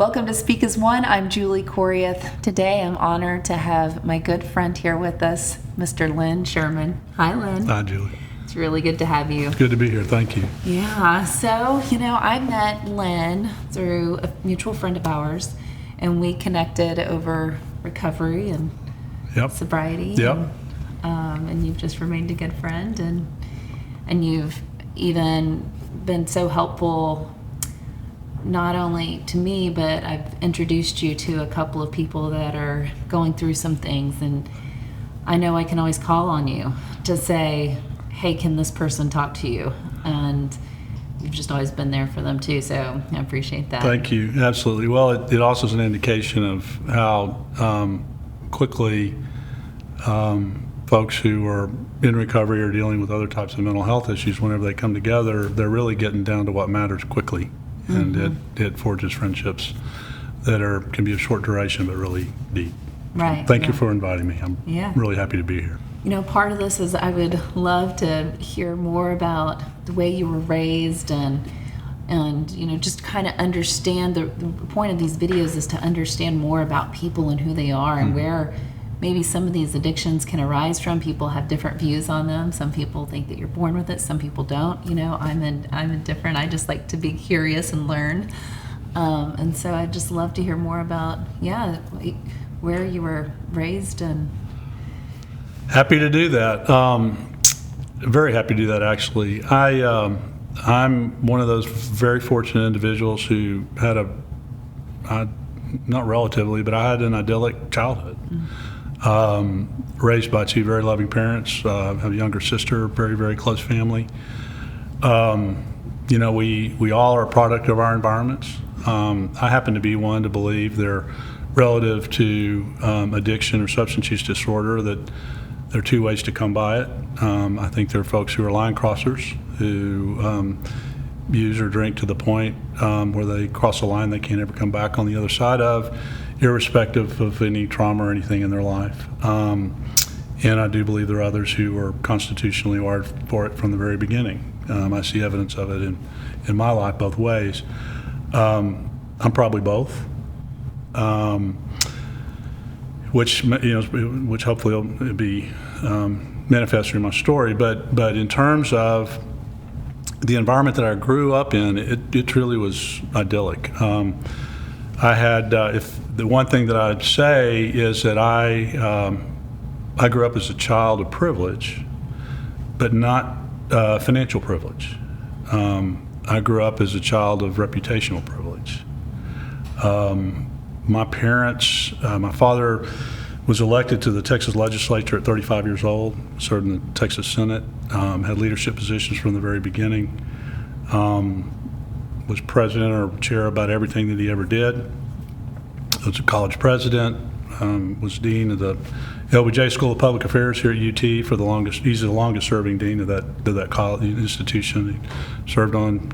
Welcome to Speak as One. I'm Julie Coriath. Today I'm honored to have my good friend here with us, Mr. Lynn SHERMAN. Hi, Lynn. Hi, Julie. It's really good to have you. Good to be here. Thank you. Yeah, so, I met Lynn through a mutual friend of ours, and we connected over recovery and sobriety. Yep. And you've just remained a good friend, and you've even been so helpful not only to me, but I've introduced you to a couple of people that are going through some things, and I know I can always call on you to say, hey, can this person talk to you? And you've just always been there for them too, so I appreciate that. Thank you. Absolutely. Well, it also is an indication of how quickly folks who are in recovery or dealing with other types of mental health issues, whenever they come together, they're really getting down to what matters quickly. And it forges friendships that can be of short duration but really deep. Right. Thank you for inviting me. I'm really happy to be here. Part of this is I would love to hear more about the way you were raised and just kind of understand the point of these videos is to understand more about people and who they are and where maybe some of these addictions can arise from. People have different views on them. Some people think that you're born with it. Some people don't. I'm indifferent. I just like to be curious and learn. And so I'd just love to hear more about, where you were raised and. Happy to do that. Very happy to do that, actually. I'm one of those very fortunate individuals who had not relatively, but I had an idyllic childhood. Raised by two very loving parents. I have a younger sister, very, very close family. We all are a product of our environments. I happen to be one to believe they're relative to addiction or substance use disorder, that there are two ways to come by it. I think there are folks who are line crossers who use or drink to the point where they cross a line they can't ever come back on the other side of, irrespective of any trauma or anything in their life. And I do believe there are others who are constitutionally wired for it from the very beginning. I see evidence of it in my life both ways. I'm probably both, which hopefully will be manifested in my story. But in terms of the environment that I grew up in, it truly was idyllic. I had, if the one thing that I'd say is that I grew up as a child of privilege, but not financial privilege. I grew up as a child of reputational privilege. My parents, my father was elected to the Texas legislature at 35 years old, served in the Texas Senate, had leadership positions from the very beginning. Was president or chair about everything that he ever did. Was a college president, was dean of the LBJ School of Public Affairs here at UT for the longest. He's the longest serving dean of that college institution. He served on.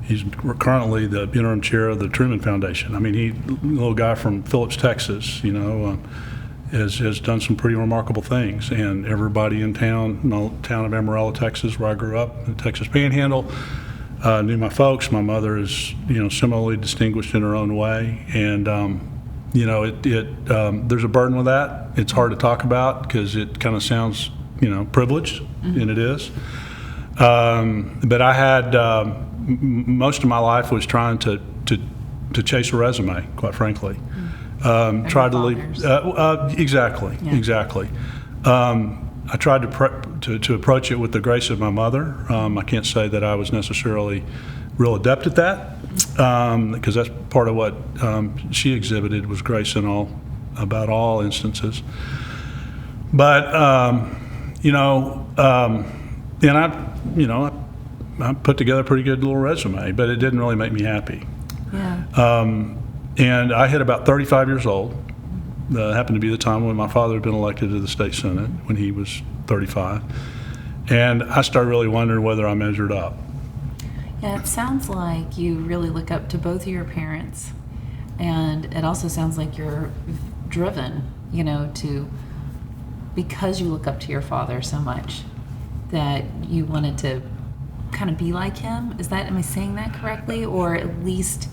He's currently the interim chair of the Truman Foundation. I mean, a little guy from Phillips, Texas. Has done some pretty remarkable things, and everybody in the town of Amarillo, Texas, where I grew up, the Texas Panhandle. Knew my folks. My mother is, similarly distinguished in her own way, and there's a burden with that. It's hard to talk about because it kind of sounds, privileged, and it is. But I had most of my life was trying to chase a resume, quite frankly. Tried to leave. Exactly. I tried to approach it with the grace of my mother. I can't say that I was necessarily real adept at that, because that's part of what she exhibited was grace in about all instances. But and I put together a pretty good little resume, but it didn't really make me happy. Yeah. And I hit about 35 years old. Happened to be the time when my father had been elected to the state senate when he was 35. And I started really wondering whether I measured up. Yeah, it sounds like you really look up to both of your parents. And it also sounds like you're driven, because you look up to your father so much, that you wanted to kind of be like him. Am I saying that correctly? Or at least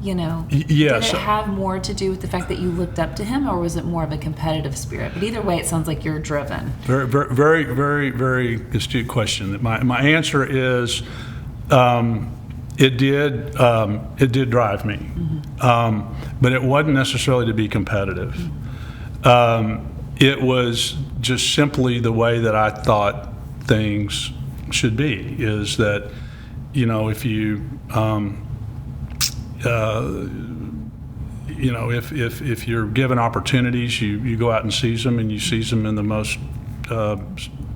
Yes. Did it have more to do with the fact that you looked up to him, or was it more of a competitive spirit? But either way, it sounds like you're driven. Very, very, very, very astute question. My answer is, it did drive me, but it wasn't necessarily to be competitive. It was just simply the way that I thought things should be. Is that, if you if you're given opportunities, you go out and seize them, and you seize them in the most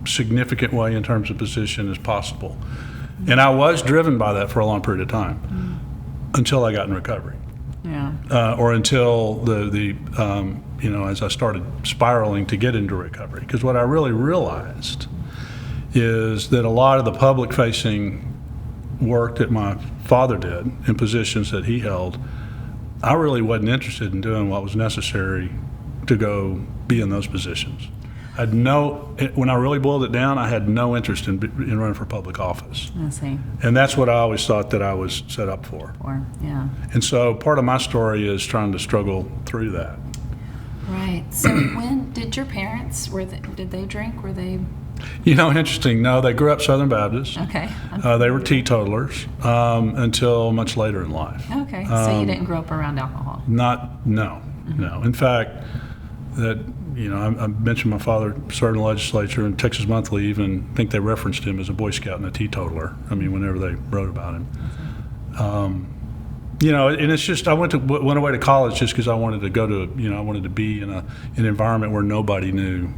significant way in terms of position as possible. And I was driven by that for a long period of time, until I got in recovery. Yeah. Or until as I started spiraling to get into recovery. Because what I really realized is that a lot of the public-facing work that my father did in positions that he held, I really wasn't interested in doing what was necessary to go be in those positions. When I really boiled it down, I had no interest in running for public office. I see. And that's what I always thought that I was set up for. Yeah. And so part of my story is trying to struggle through that. Right. So when did your parents, did they drink? Were they? Interesting. No, they grew up Southern Baptist. Okay. They were teetotalers until much later in life. Okay. So you didn't grow up around alcohol? No. In fact, I mentioned my father served in the legislature, and Texas Monthly even think they referenced him as a Boy Scout and a teetotaler. Whenever they wrote about him. And it's just I went away to college just because I wanted to go to I wanted to be in an environment where nobody knew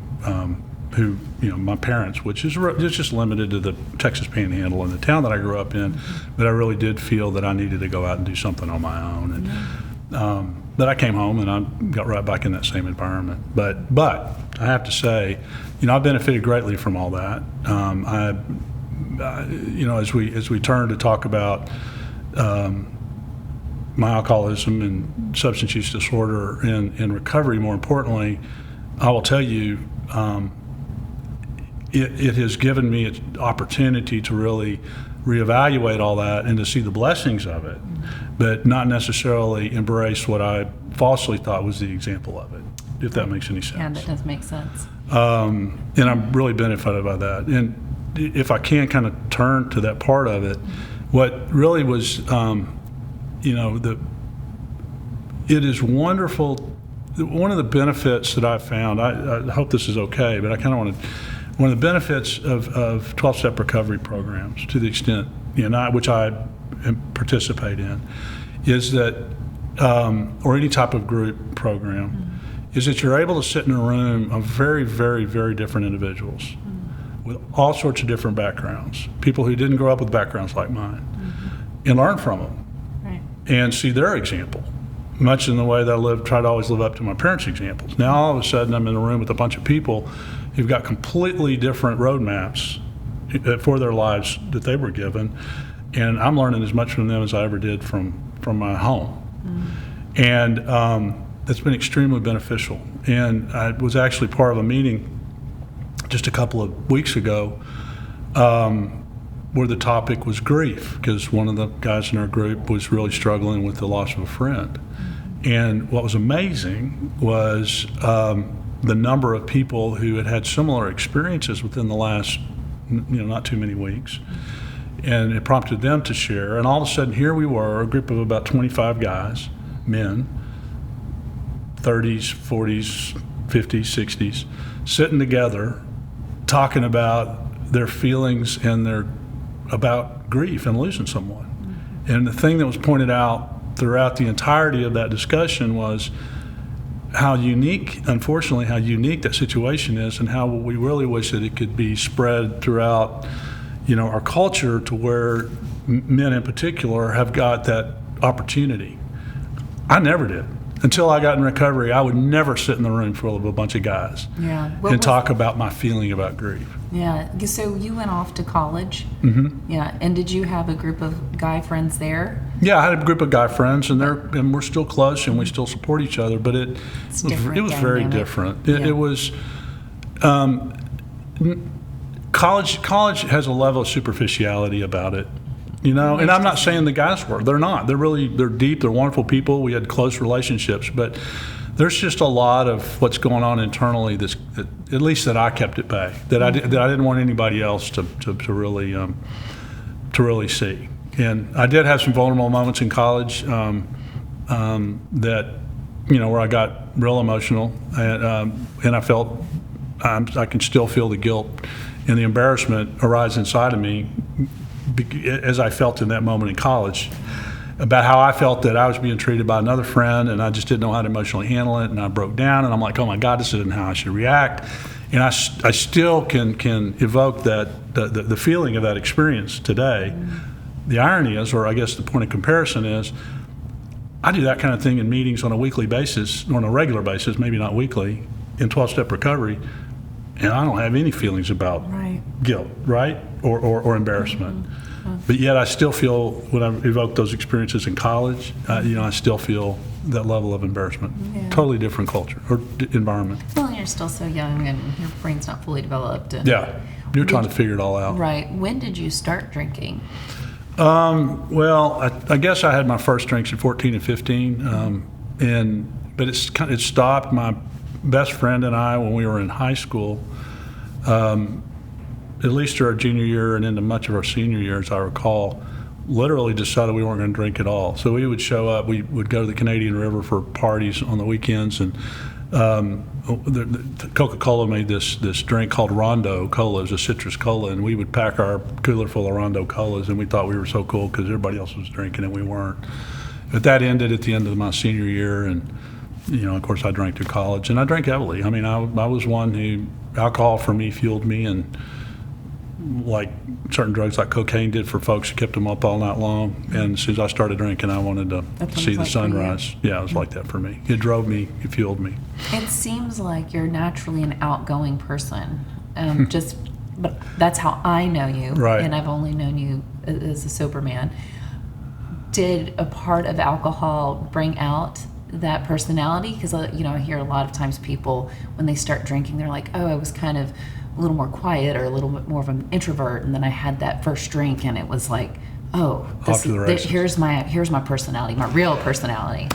who my parents, which is just limited to the Texas Panhandle and the town that I grew up in. But I really did feel that I needed to go out and do something on my own, and but I came home and I got right back in that same environment. But I have to say, I benefited greatly from all that. As we turn to talk about my alcoholism and substance use disorder and recovery, more importantly, I will tell you, it has given me an opportunity to really reevaluate all that and to see the blessings of it, but not necessarily embrace what I falsely thought was the example of it, if that makes any sense. Yeah, that does make sense. And I'm really benefited by that. And if I can kind of turn to that part of it, what really was, it is wonderful. One of the benefits that I found, I hope this is okay, but I kind of want to, one of the benefits of 12-step recovery programs, to the extent, which I participate in, is that, or any type of group program, is that you're able to sit in a room of very, very, very different individuals with all sorts of different backgrounds, people who didn't grow up with backgrounds like mine, and learn from them, right, and see their example. Much in the way that I try to always live up to my parents' examples. Now all of a sudden I'm in a room with a bunch of people who've got completely different roadmaps for their lives that they were given, and I'm learning as much from them as I ever did from my home. And that's been extremely beneficial. And I was actually part of a meeting just a couple of weeks ago where the topic was grief, because one of the guys in our group was really struggling with the loss of a friend. And what was amazing was the number of people who had had similar experiences within the last, not too many weeks. And it prompted them to share. And all of a sudden, here we were, a group of about 25 guys, men, 30s, 40s, 50s, 60s, sitting together, talking about their feelings and about grief and losing someone. And the thing that was pointed out throughout the entirety of that discussion was how unique, unfortunately, how unique that situation is, and how we really wish that it could be spread throughout, our culture, to where men in particular have got that opportunity. I never did. Until I got in recovery, I would never sit in the room full of a bunch of guys and talk about my feeling about grief. Yeah. So you went off to college. Mm-hmm. Yeah. And did you have a group of guy friends there? Yeah, I had a group of guy friends, and we're still close, and we still support each other. But it was very different. It was college has a level of superficiality about it You know, and I'm not saying the guys were. They're not. They're deep. They're wonderful people. We had close relationships, but there's just a lot of what's going on internally that at least that I kept at bay. That I didn't want anybody else to really see. And I did have some vulnerable moments in college that, you know, where I got real emotional, and I felt I can still feel the guilt and the embarrassment arise inside of me, as I felt in that moment in college, about how I felt that I was being treated by another friend, and I just didn't know how to emotionally handle it, and I broke down, and I'm like, oh my God, this isn't how I should react. And I still can evoke the feeling of that experience today. The irony is, or I guess the point of comparison is, I do that kind of thing in meetings on a weekly basis, or on a regular basis, maybe not weekly, in 12-step recovery, and I don't have any feelings about guilt, right, or embarrassment. But yet I still feel, when I evoke those experiences in college, you know, I still feel that level of embarrassment. Yeah. Totally different culture or environment. Well, and you're still so young and your brain's not fully developed. And yeah, you're trying to figure it all out. Right. When did you start drinking? Well, I guess I had my first drinks at 14 and 15, but it stopped. My best friend and I, when we were in high school, at least through our junior year and into much of our senior year, as I recall, literally decided we weren't going to drink at all. So we would show up. We would go to the Canadian River for parties on the weekends, and Coca-Cola made this drink called Rondo Cola. It was a citrus cola, and we would pack our cooler full of Rondo Colas, and we thought we were so cool because everybody else was drinking and we weren't. But that ended at the end of my senior year, and you know, of course, I drank through college, and I drank heavily. I mean, I was one who, alcohol for me fueled me, and like certain drugs like cocaine did for folks, who kept them up all night long. And as soon as I started drinking, I wanted to see the sunrise. Yeah, it was like that for me. It drove me, it fueled me. It seems like you're naturally an outgoing person. But that's how I know you. Right. And I've only known you as a sober man. Did a part of alcohol bring out that personality? Because, you know, I hear a lot of times people, when they start drinking, they're like, oh, I was kind of a little more quiet or a little bit more of an introvert, and then I had that first drink and it was like, oh, here's my personality, my real personality.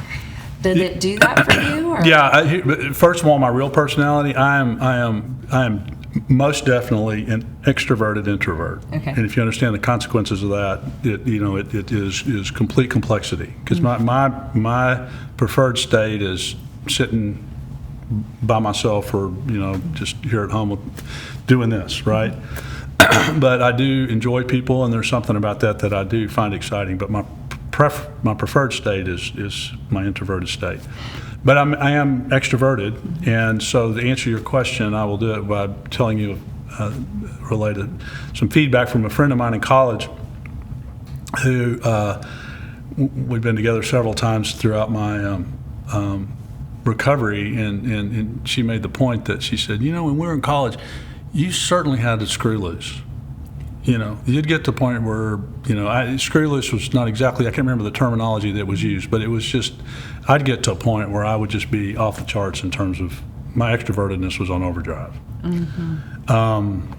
Did it do that for you? Or? Yeah. First of all, my real personality, I am most definitely an extroverted introvert. Okay. And if you understand the consequences of that, it is complete complexity. Because my preferred state is sitting by myself, or you know, just here at home doing this, right? But I do enjoy people, and there's something about that I do find exciting. But my preferred state is my introverted state. But I am extroverted, and so to answer your question, I will do it by telling you related some feedback from a friend of mine in college who we've been together several times throughout my recovery, and she made the point that she said, you know, when we were in college, you certainly had to screw loose. You know, you'd get to the point where, you know, screw loose was not exactly, I can't remember the terminology that was used, but it was just, I'd get to a point where I would just be off the charts in terms of my extrovertedness was on overdrive. Mm-hmm.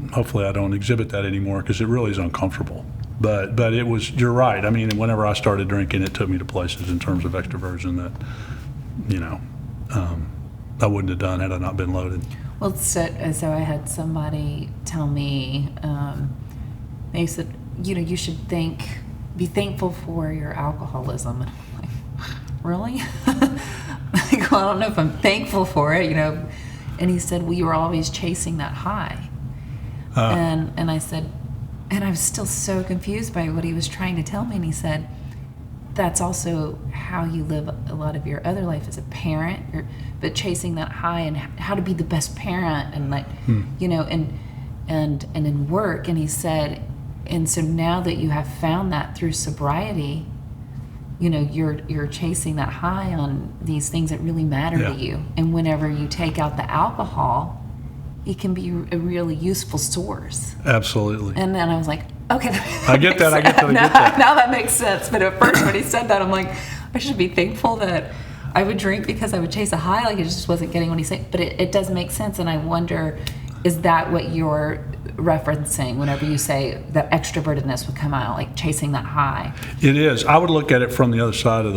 Hopefully I don't exhibit that anymore because it really is uncomfortable. But it was, you're right. I mean, whenever I started drinking, it took me to places in terms of extroversion that, you know, I wouldn't have done had I not been loaded. Well, so I had somebody tell me, they said, you know, you should be thankful for your alcoholism. And I'm like, really? Like, well, I don't know if I'm thankful for it, you know. And he said, well, you were always chasing that high. And I said, and I was still so confused by what he was trying to tell me. And he said, that's also how you live a lot of your other life as a parent, but chasing that high and how to be the best parent, and like, you know, and in work. And he said, and so now that you have found that through sobriety, you know, you're chasing that high on these things that really matter to you. And whenever you take out the alcohol, it can be a really useful source. Absolutely. And then I was like, okay, I get that. Now that makes sense. But at first when he said that, I'm like, I should be thankful that I would drink because I would chase a high. Like, it just wasn't getting what he's saying. But it does make sense. And I wonder, Is that what you're referencing whenever you say that extrovertedness would come out, like chasing that high? It is. I would look at it from the other side of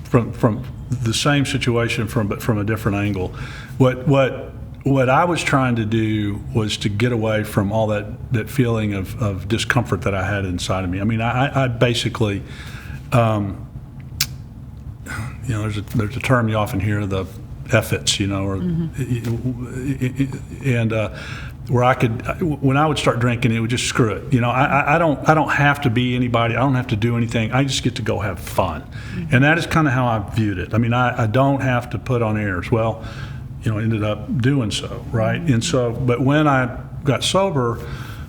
from the same situation but from a different angle. What I was trying to do was to get away from all that feeling of discomfort that I had inside of me. I mean, I basically, there's a term you often hear, the F-its, or and where I could, when I would start drinking, it would just screw it. I don't have to be anybody. I don't have to do anything. I just get to go have fun, and that is kind of how I viewed it. I mean, I don't have to put on airs. Well, ended up doing so, right? And so, but when I got sober,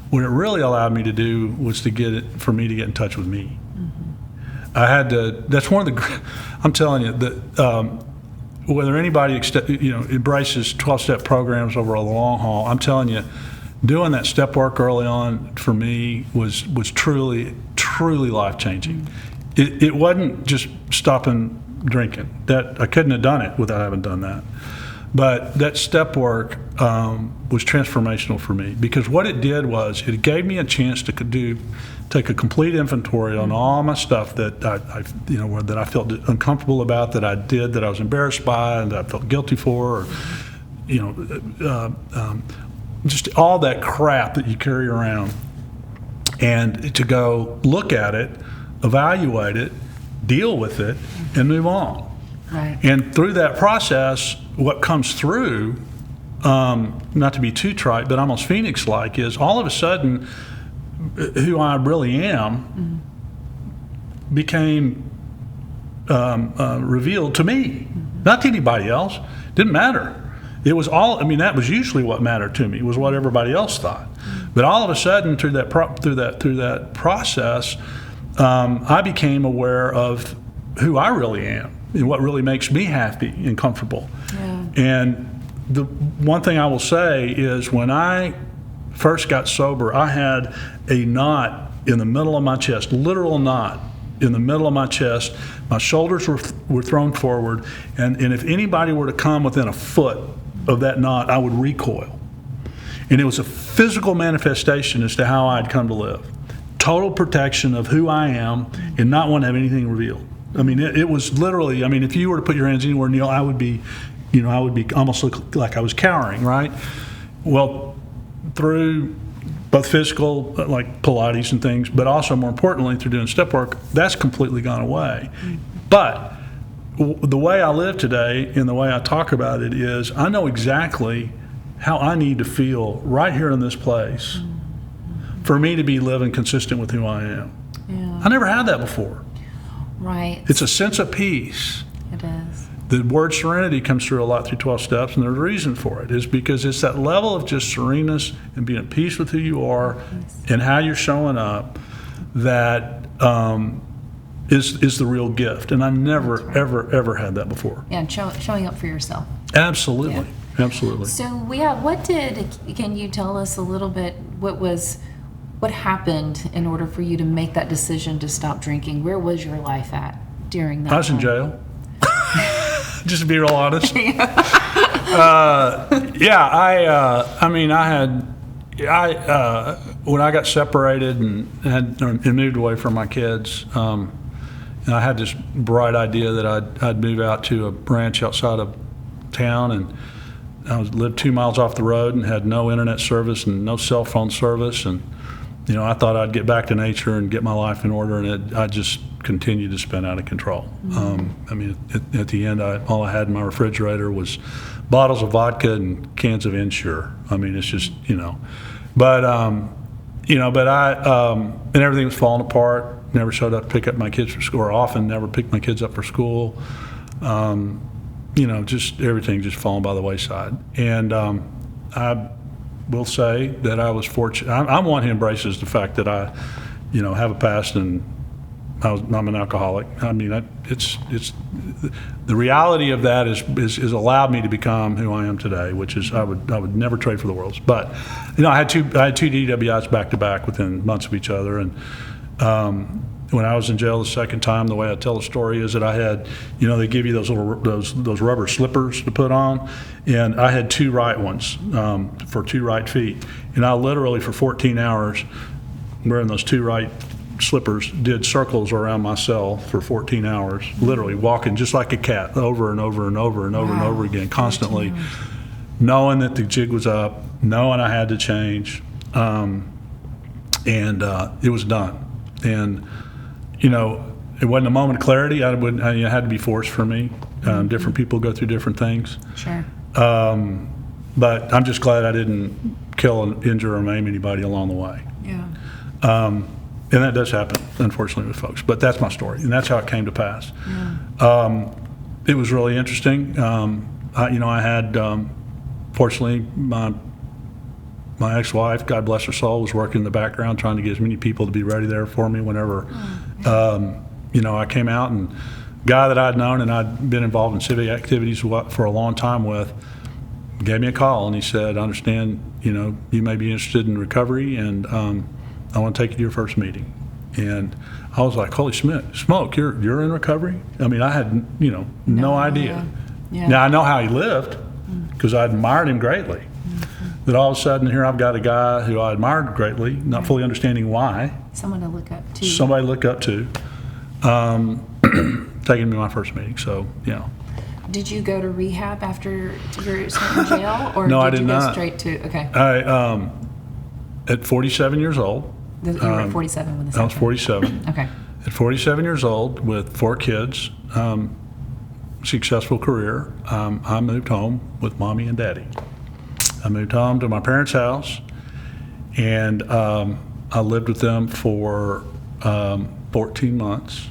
what it really allowed me to do was for me to get in touch with me. I had to. That's one of the. I'm telling you that. Whether anybody embraces 12-step programs over a long haul, I'm telling you, doing that step work early on for me was truly life-changing. It wasn't just stopping drinking. That I couldn't have done it without having done that. But that step work was transformational for me, because what it did was it gave me a chance to take a complete inventory on all my stuff that that I felt uncomfortable about, that I did, that I was embarrassed by, and that I felt guilty for, or just all that crap that you carry around, and to go look at it, evaluate it, deal with it, and move on. Right. And through that process, what comes through, not to be too trite, but almost Phoenix-like, is all of a sudden who I really am became revealed to me, not to anybody else. Didn't matter. It was all. I mean, that was usually what mattered to me, was what everybody else thought. But all of a sudden, through that process, I became aware of who I really am and what really makes me happy and comfortable. Yeah. And the one thing I will say is, when I first got sober, I had a knot in the middle of my chest, literal knot in the middle of my chest. My shoulders were thrown forward, and if anybody were to come within a foot of that knot, I would recoil. And it was a physical manifestation as to how I'd come to live. Total protection of who I am and not want to have anything revealed. I mean, it was literally, I mean, if you were to put your hands anywhere, Neil, I would be almost look like I was cowering, right? Well, through both physical, like Pilates and things, but also more importantly through doing step work, that's completely gone away. But the way I live today and the way I talk about it is, I know exactly how I need to feel right here in this place for me to be living consistent with who I am. Yeah. I never had that before. Right. It's a sense of peace. It is. The word serenity comes through a lot through 12 steps, and there's a reason for it, is because it's that level of just sereneness and being at peace with who you are and how you're showing up that is the real gift. And I never, ever had that before. Yeah, and showing up for yourself. Absolutely. Yeah. Absolutely. So, can you tell us a little bit what happened in order for you to make that decision to stop drinking? Where was your life at during that I was in time? jail. Just to be real honest. I when I got separated and moved away from my kids, and I had this bright idea that I'd move out to a ranch outside of town, and I lived 2 miles off the road and had no internet service and no cell phone service, and I thought I'd get back to nature and get my life in order, and I just continued to spin out of control. At the end, all I had in my refrigerator was bottles of vodka and cans of Ensure. I mean, it's just, but I and everything was falling apart. Never showed up to pick up my kids for school, or often never picked my kids up for school. Just everything just falling by the wayside. And I will say that I was fortunate. I'm one who embraces the fact that I, have a past, and I'm an alcoholic. I mean, it's the reality of that is allowed me to become who I am today, which is I would never trade for the world. But I had two DWIs back to back within months of each other, and When I was in jail the second time, the way I tell the story is that I had, they give you those little those rubber slippers to put on, and I had 2 right ones for 2 right feet, and I literally for 14 hours wearing those 2 right slippers did circles around my cell for 14 hours, literally walking just like a cat over and over and over and over and over again, constantly, knowing that the jig was up, knowing I had to change, and it was done. And it wasn't a moment of clarity. It had to be forced for me. Different people go through different things. Sure. But I'm just glad I didn't kill, injure, or maim anybody along the way. Yeah. And that does happen, unfortunately, with folks. But that's my story, and that's how it came to pass. Yeah. It was really interesting. I had, fortunately, my ex-wife, God bless her soul, was working in the background trying to get as many people to be ready there for me whenever, I came out. And guy that I'd known and I'd been involved in civic activities for a long time with gave me a call, and he said, I understand, you may be interested in recovery, and I want to take you to your first meeting. And I was like, holy smoke, you're in recovery? I mean, I had, no idea. Yeah. Now, I know how he lived because I admired him greatly. That all of a sudden here I've got a guy who I admired greatly, not fully understanding why. Someone to look up to. Somebody to look up to. Taking me to my first meeting, so, Did you go to rehab after your stint in jail? Or No, I did did you go not. straight to, okay. I, at 47 years old. You were at 47 when this I was happened. 47. Okay. At 47 years old with 4 kids, successful career, I moved home with mommy and daddy. I moved home to my parents' house, and I lived with them for 14 months.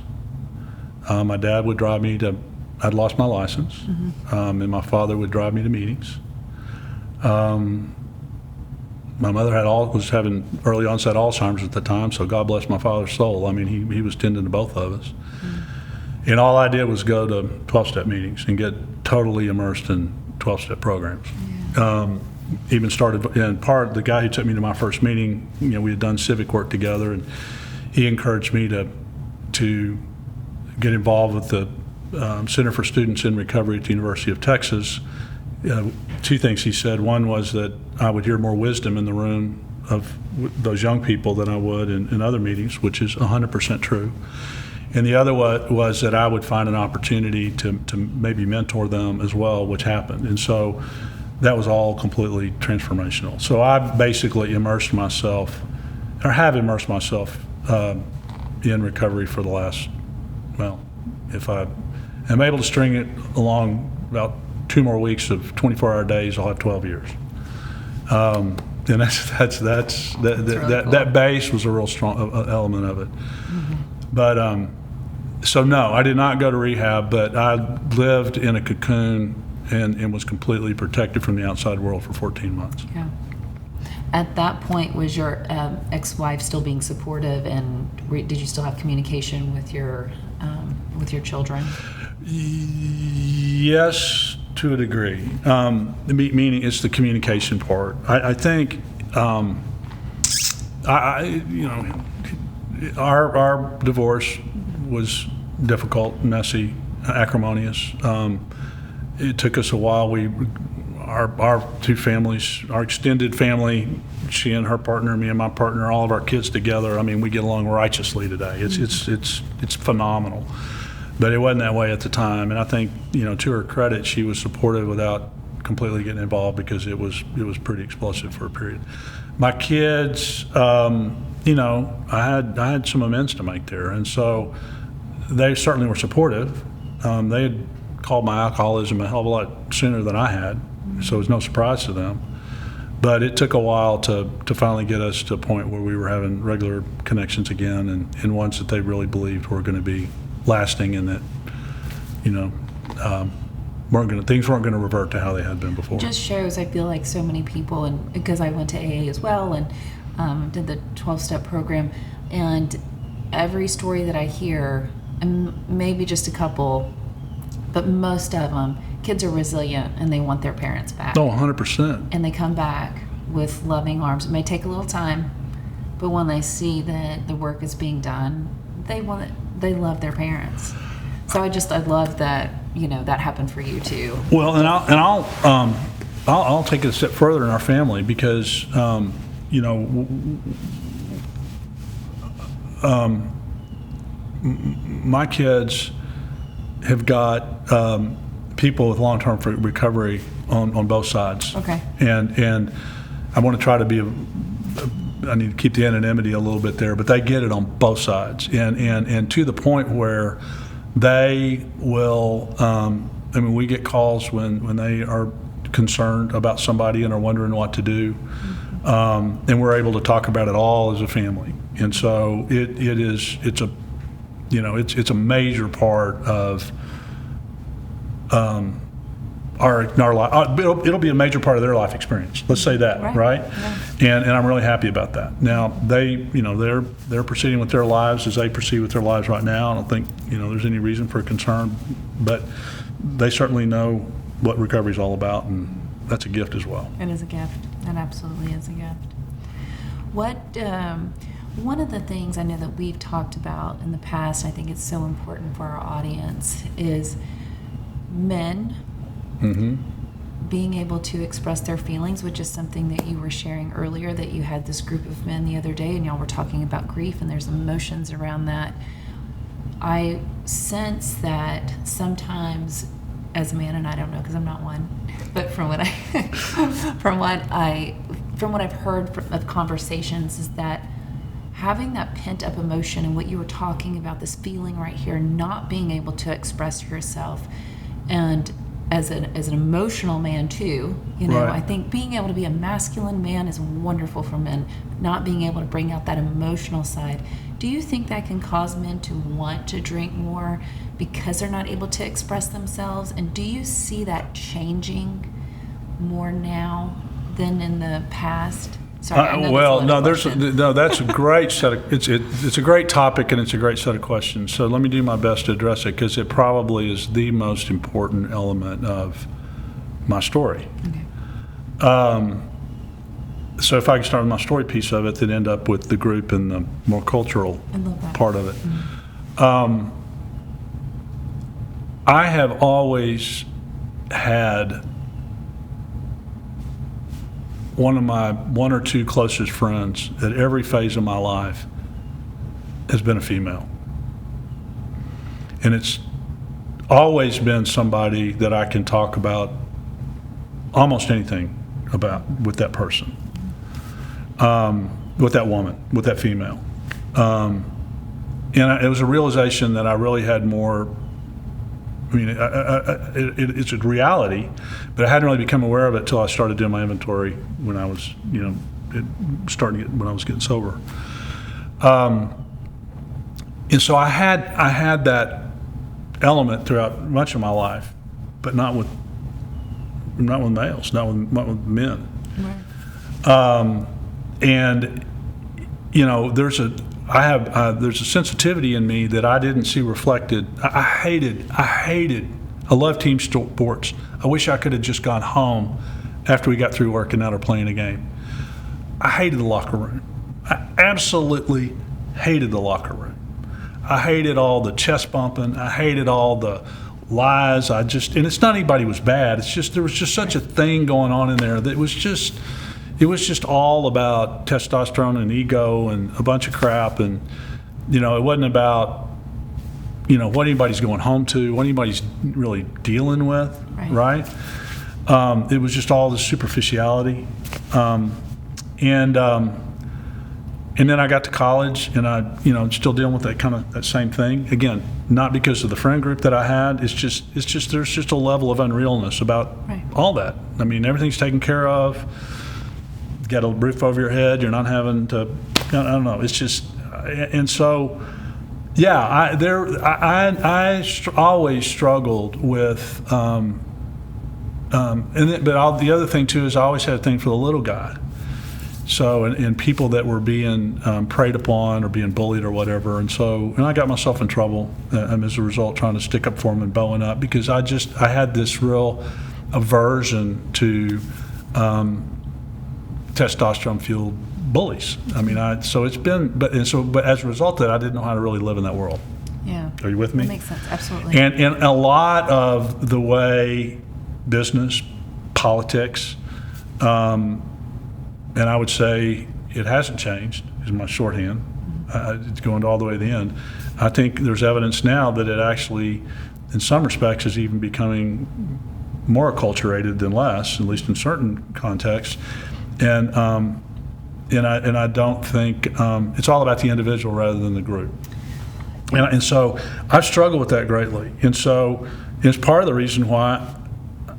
My dad would drive me to, I'd lost my license, and my father would drive me to meetings. My mother was having early onset Alzheimer's at the time, so God bless my father's soul. I mean, he was tending to both of us. And all I did was go to 12-step meetings and get totally immersed in 12-step programs. Even started, and the guy who took me to my first meeting, we had done civic work together, and he encouraged me to get involved with the Center for Students in Recovery at the University of Texas. 2 things he said. One was that I would hear more wisdom in the room of those young people than I would in other meetings, which is 100% true. And the other was that I would find an opportunity to maybe mentor them as well, which happened. And so that was all completely transformational. So I basically have immersed myself in recovery for the last, if I am able to string it along about 2 more weeks of 24-hour days, I'll have 12 years. And that base was a real strong element of it. But so no, I did not go to rehab, but I lived in a cocoon and was completely protected from the outside world for 14 months. Yeah. At that point, was your ex-wife still being supportive, and did you still have communication with your children? Yes, to a degree. Meaning it's the communication part. I think our divorce was difficult, messy, acrimonious. It took us a while. Our 2 families, our extended family, she and her partner, me and my partner, all of our kids together. I mean, we get along righteously today. It's phenomenal. But it wasn't that way at the time. And I think, to her credit, she was supportive without completely getting involved because it was pretty explosive for a period. My kids, I had some amends to make there, and so they certainly were supportive. They had called my alcoholism a hell of a lot sooner than I had, so it was no surprise to them. But it took a while to finally get us to a point where we were having regular connections again, and ones that they really believed were going to be lasting, and that things weren't going to revert to how they had been before. It just shows, I feel like so many people, and because I went to AA as well and did the 12-step program, and every story that I hear, and maybe just a couple, but most of them, kids are resilient and they want their parents back. Oh, 100%. And they come back with loving arms. It may take a little time, but when they see that the work is being done, they love their parents. So I love that, that happened for you too. Well, and I'll take it a step further in our family because, my kids have got people with long-term recovery on both sides. Okay. And I want to try to be I need to keep the anonymity a little bit there, but they get it on both sides, and to the point where they will. We get calls when they are concerned about somebody and are wondering what to do, and we're able to talk about it all as a family. And so it's a major part of our life. It'll be a major part of their life experience. Let's say that, right? Yeah. And I'm really happy about that. Now they're proceeding with their lives as they proceed with their lives right now. I don't think there's any reason for concern, but they certainly know what recovery is all about, and that's a gift as well. It is a gift. It absolutely is a gift. What one of the things I know that we've talked about in the past, I think it's so important for our audience, is men being able to express their feelings, which is something that you were sharing earlier, that you had this group of men the other day and y'all were talking about grief and there's emotions around that. I sense that sometimes as a man, and I don't know because I'm not one, but from what I've heard of conversations, is that having that pent up emotion and what you were talking about, this feeling right here, not being able to express yourself, and as an emotional man too, Right. I think being able to be a masculine man is wonderful for men, not being able to bring out that emotional side. Do you think that can cause men to want to drink more because they're not able to express themselves? And do you see that changing more now than in the past? Sorry, that's a great set of it's a great topic and it's a great set of questions. So let me do my best to address it because it probably is the most important element of my story. Okay. So if I can start with my story piece of it, then end up with the group and the more cultural part of it. Mm-hmm. I have always had one or two closest friends at every phase of my life has been a female. And it's always been somebody that I can talk about almost anything about with that person, with that woman, with that female. It was a realization that I really had more. It's a reality, but I hadn't really become aware of it until I started doing my inventory when I was, when I was getting sober. And so I had that element throughout much of my life, but not with males, not with men. Right. There's a sensitivity in me that I didn't see reflected. I love team sports. I wish I could have just gone home after we got through working out or playing a game. I hated the locker room. I absolutely hated the locker room. I hated all the chest bumping. I hated all the lies. And it's not anybody was bad. It's just there was just such a thing going on in there that it was just all about testosterone and ego and a bunch of crap, and it wasn't about what anybody's going home to, what anybody's really dealing with, right? It was just all this superficiality, and then I got to college, and I'm still dealing with that same thing again. Not because of the friend group that I had. It's just there's just a level of unrealness about all that. I mean, everything's taken care of. Got a roof over your head. You're not having to. I don't know. It's just, and so, yeah. I always struggled with, the other thing too is I always had a thing for the little guy. So and people that were being preyed upon or being bullied or whatever, and I got myself in trouble as a result, trying to stick up for them and bowing up because I had this real aversion to. Testosterone fueled bullies. I mean, so it's been, but as a result of that, I didn't know how to really live in that world. Yeah. Are you with me? That makes sense. Absolutely. And a lot of the way business, politics, and I would say it hasn't changed, is my shorthand. It's going all the way to the end. I think there's evidence now that it actually, in some respects, is even becoming more acculturated than less, at least in certain contexts. And I don't think it's all about the individual rather than the group. And so I've struggled with that greatly. And so it's part of the reason why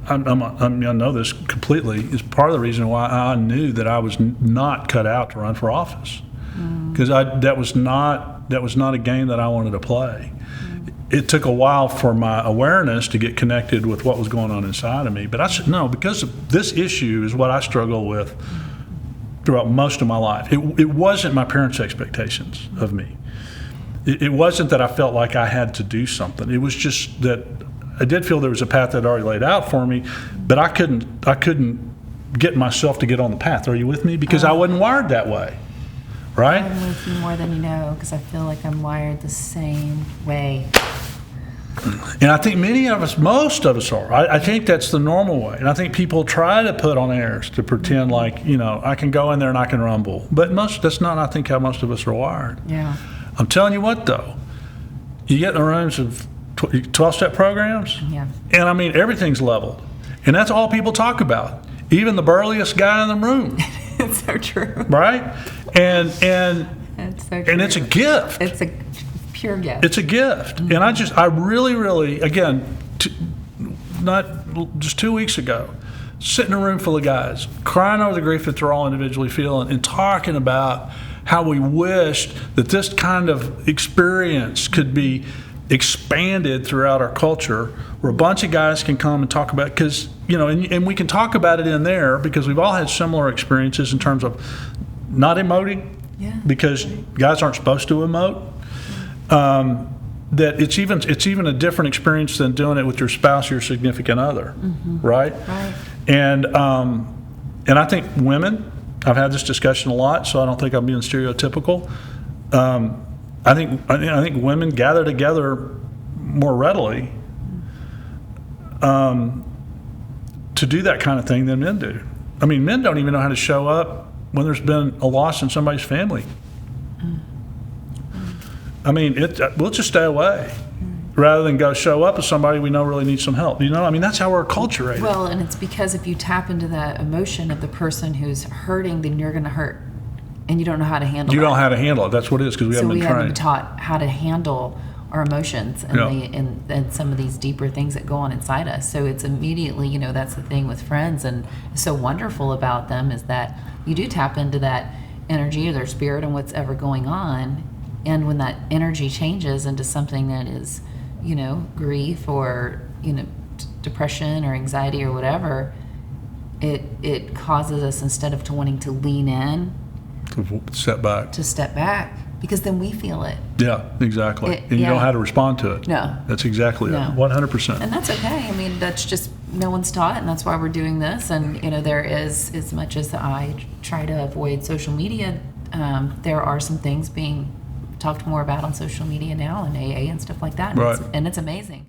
I know this completely. It's part of the reason why I knew that I was not cut out to run for office, because that was not a game that I wanted to play. It took a while for my awareness to get connected with what was going on inside of me. But I said, no, because this issue is what I struggle with throughout most of my life. It wasn't my parents' expectations of me. It wasn't that I felt like I had to do something. It was just that I did feel there was a path that had already laid out for me, but I couldn't get myself to get on the path. Are you with me? Because I wasn't wired that way, right? I'm with you more than you know, because I feel like I'm wired the same way. And I think most of us are. I think that's the normal way. And I think people try to put on airs to pretend like, I can go in there and I can rumble. But that's not, I think, how most of us are wired. Yeah. I'm telling you what, though. You get in the rooms of 12-step programs, Yeah. and I mean, everything's leveled. And that's all people talk about. Even the burliest guy in the room. It's so true. Right? And It's so true. and it's a gift. It's a pure gift. It's a gift. And I really, really, again, not just 2 weeks ago, sitting in a room full of guys, crying over the grief that they're all individually feeling, and talking about how we wished that this kind of experience could be expanded throughout our culture, where a bunch of guys can come and talk about, because, and we can talk about it in there because we've all had similar experiences in terms of not emoting, because guys aren't supposed to emote. That it's even a different experience than doing it with your spouse or your significant other, right? Right. And I think women, I've had this discussion a lot, so I don't think I'm being stereotypical. I think women gather together more readily to do that kind of thing than men do. I mean, men don't even know how to show up when there's been a loss in somebody's family. I mean, we'll just stay away rather than go show up with somebody we know really needs some help. I mean, that's how we're acculturated. Well, and it's because if you tap into that emotion of the person who's hurting, then you're going to hurt, and you don't know how to handle it. You don't know how to handle it. That's what it is, because we haven't been trained. So we haven't been taught how to handle our emotions and some of these deeper things that go on inside us. So it's immediately, that's the thing with friends, and so wonderful about them is that you do tap into that energy or their spirit and what's ever going on. And when that energy changes into something that is, grief or, depression or anxiety or whatever, it causes us, instead of wanting to lean in, to step back, because then we feel it. Yeah, exactly. And you don't know how to respond to it. No. That's exactly it. 100%. And that's okay. I mean, that's just, no one's taught, and that's why we're doing this. And, there is, as much as I try to avoid social media, there are some things being talked more about on social media now and AA and stuff like that. And, Right. and it's amazing.